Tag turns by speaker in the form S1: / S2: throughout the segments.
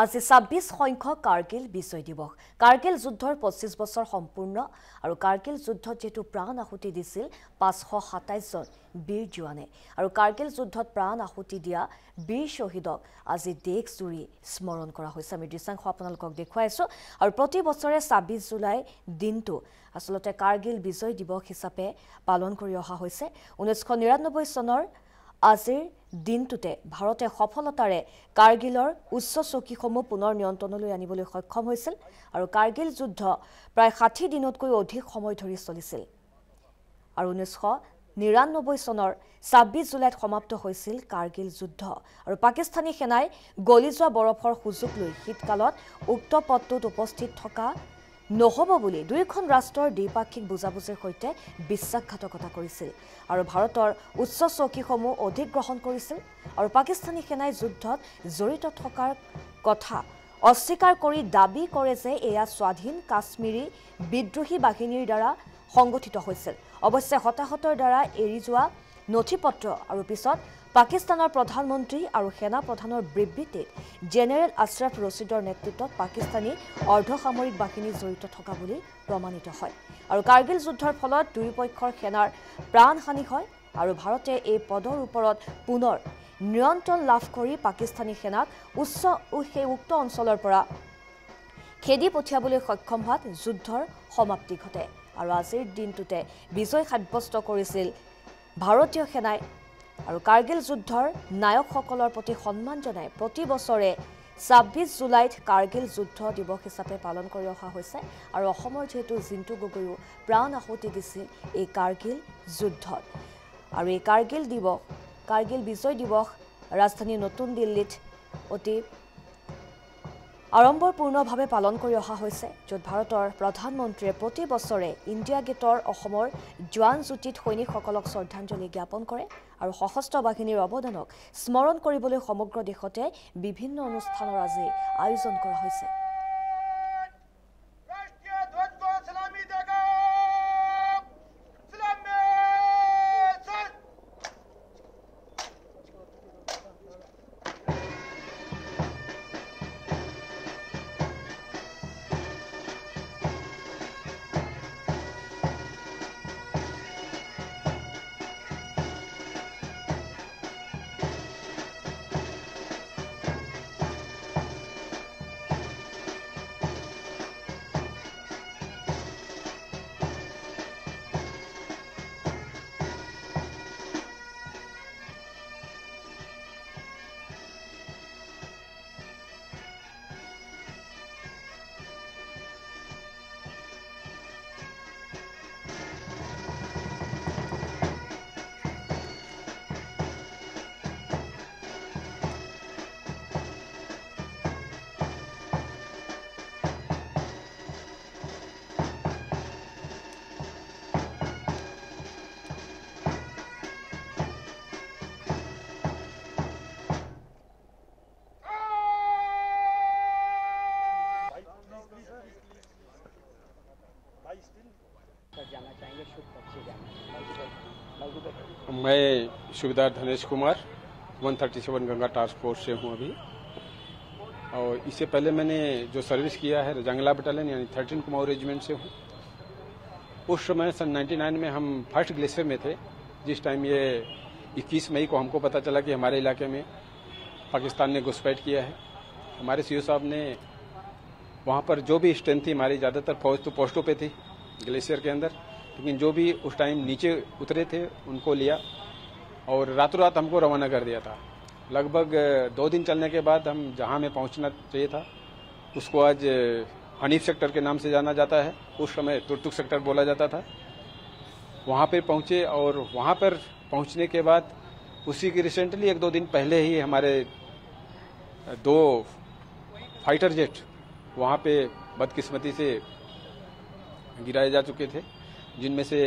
S1: আজি ২৬ সংখ্যক কাৰ্গিল বিজয় দিৱস। কাৰ্গিল যুদ্ধৰ ২৫ বছৰ সম্পূৰ্ণ আৰু কাৰ্গিল যুদ্ধত যেটো প্ৰাণ আহুতি দিছিল ৫২৭ জন বীৰ জোৱানে আৰু কাৰ্গিল যুদ্ধত প্ৰাণ আহুতি দিয়া বীৰ শহীদক আজি দেশজুৰি স্মৰণ কৰা হৈছে। আমি দৃশ্যাংশ আপোনালোকক দেখুৱাইছো আৰু প্ৰতি বছৰে ২৬ জুলাই দিনটো আসলতে কাৰ্গিল বিজয় দিৱস হিচাপে পালন কৰি অহা হৈছে। ১৯৯৯ চনৰ আজিৰ দিনটোতে ভাৰতে সফলতাৰে কাৰ্গিলৰ উচ্চ চকীসমূহ পুনৰ নিয়ন্ত্ৰণলৈ আনিবলৈ সক্ষম হৈছিল আৰু কাৰ্গিল যুদ্ধ প্ৰায় ৬০ দিনতকৈ অধিক সময় ধৰি চলিছিল আৰু ১৯৯৯ চনৰ ২৬ জুলাইত সমাপ্ত হৈছিল কাৰ্গিল যুদ্ধ আৰু পাকিস্তানী সেনাই গলি যোৱা বৰফৰ সুযোগ লৈ শীতকালত উক্ত পথটোত উপস্থিত থকা নহব বুলি দুইখন ৰাষ্ট্ৰৰ দ্বিপাক্ষিক বুজাবুজিৰ সৈতে বিশ্বাসঘাতকতা কৰিছিল আৰু ভাৰতৰ উচ্চ চকীসমূহ অধিগ্ৰহণ কৰিছিল আৰু পাকিস্তানী সেনাই যুদ্ধত জড়িত থকাৰ কথা অস্বীকাৰ কৰি দাবী কৰে যে এয়া স্বাধীন কাশ্মীৰী বিদ্ৰোহী বাহিনীৰ দ্বাৰা সংগঠিত হৈছিল। অৱশ্যে হতাহতৰ দ্বাৰা এৰি যোৱা নথিপত্ৰ আৰু পিছত পাকিস্তানৰ প্ৰধানমন্ত্ৰী আৰু সেনা প্ৰধানৰ বিবৃতিত জেনেৰেল আশৰাফ ৰছিদৰ নেতৃত্বত পাকিস্তানী অৰ্ধসামৰিক বাহিনী জড়িত থকা বুলি প্ৰমাণিত হয় আৰু কাৰ্গিল যুদ্ধৰ ফলত দুয়োপক্ষৰ সেনাৰ প্ৰাণহানি হয় আৰু ভাৰতে এই পদৰ ওপৰত পুনৰ নিয়ন্ত্ৰণ লাভ কৰি পাকিস্তানী সেনাক উক্ত অঞ্চলৰ পৰা খেদি পঠিয়াবলৈ সক্ষম হোৱাত যুদ্ধৰ সমাপ্তি ঘটে আৰু আজিৰ দিনটোতে বিজয় সাব্যস্ত কৰিছিল ভাৰতীয় সেনাই আৰু কাৰ্গিল যুদ্ধৰ নায়কসকলৰ প্ৰতি সন্মান জনাই প্ৰতি বছৰে ২৬ জুলাইত কাৰ্গিল যুদ্ধ দিৱস হিচাপে পালন কৰি অহা হৈছে আৰু অসমৰ যেহেতু জিন্তু গগৈও প্ৰাণ আহুতি দিছিল এই কাৰ্গিল যুদ্ধত আৰু এই কাৰ্গিল বিজয় দিৱস ৰাজধানী নতুন দিল্লীত অতি আড়ম্বৰপূৰ্ণভাৱে পালন কৰি অহা হৈছে য'ত ভাৰতৰ প্ৰধানমন্ত্ৰীয়ে প্ৰতি বছৰে ইণ্ডিয়া গেটৰ অসমৰ জোৱান জ্যোতিত সৈনিকসকলক শ্ৰদ্ধাঞ্জলি জ্ঞাপন কৰে আৰু সশস্ত্ৰ বাহিনীৰ অৱদানক স্মৰণ কৰিবলৈ সমগ্ৰ দেশতে বিভিন্ন অনুষ্ঠানৰ আজি আয়োজন কৰা হৈছে।
S2: मैं सूबेदार धनेश कुमार 137 गंगा टास्क फोर्स से हूं अभी और इससे पहले मैंने जो सर्विस किया है जंगला बटालियन यानी 13 कुमाऊं रेजिमेंट से हूं। उस समय सन 99 में हम फर्स्ट ग्लेशियर में थे जिस टाइम ये 21 मई को हमको पता चला कि हमारे इलाके में पाकिस्तान ने घुसपैठ किया है। हमारे सीओ साहब ने वहाँ पर जो भी स्ट्रेंथ थी हमारी ज़्यादातर फौज तो पोस्टों पे थी ग्लेशियर के अंदर, लेकिन जो भी उस टाइम नीचे उतरे थे उनको लिया और रातों रात हमको रवाना कर दिया था। लगभग 2 दिन चलने के बाद हम जहां में पहुंचना चाहिए था उसको आज हनीफ सेक्टर के नाम से जाना जाता है, उस समय तुर्तुक सेक्टर बोला जाता था। वहां पे पहुंचे और वहां पर पहुंचने के बाद उसी की रिसेंटली 1-2 दिन पहले ही हमारे 2 फाइटर जेट वहां पे बदकिस्मती से गिराए जा चुके थे, जिनमें से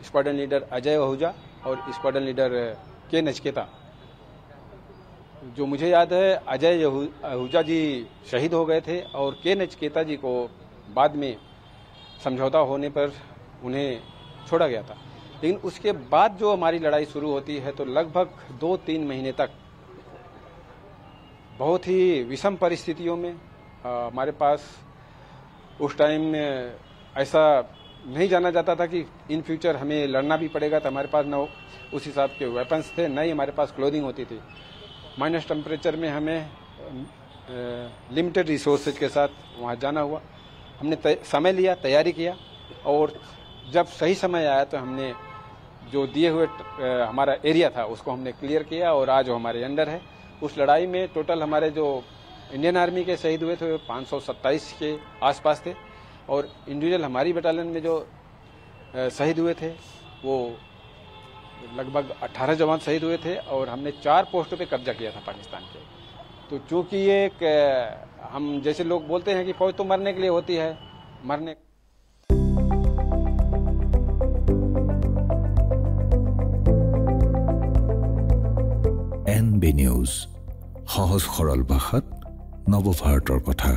S2: स्क्वाड्रन लीडर अजय आहूजा और स्क्वाड्रन लीडर के नचकेता। जो मुझे याद है अजय आहूजा जी शहीद हो गए थे और के नचकेता जी को बाद में समझौता होने पर उन्हें छोड़ा गया था। लेकिन उसके बाद जो हमारी लड़ाई शुरू होती है तो लगभग 2-3 महीने तक बहुत ही विषम परिस्थितियों में हमारे पास उस टाइम ऐसा नहीं जाना जाता था कि इन फ्यूचर हमें लड़ना भी पड़ेगा, तो हमारे पास न उस हिसाब के वेपन्स थे, न ही हमारे पास क्लोथिंग होती थी। माइनस टेम्परेचर में हमें लिमिटेड रिसोर्सेज के साथ वहाँ जाना हुआ। हमने समय लिया, तैयारी किया, और जब सही समय आया तो हमने जो दिए हुए हमारा एरिया था उसको हमने क्लियर किया, और आज वो हमारे अंडर है। उस लड़ाई में टोटल हमारे जो इंडियन आर्मी के शहीद हुए थे 527 के आसपास थे, और इंडिविजुअल हमारी बटालियन में जो शहीद हुए थे वो लगभग 18 जवान शहीद हुए थे, और हमने 4 पोस्टों पे कब्जा किया था पाकिस्तान के। तो चूंकि ये हम जैसे लोग बोलते हैं कि फौज तो मरने के लिए होती है, मरने
S3: NB নিউজ, সহজ সৰল ভাষাত নৱভাৰতৰ কথা।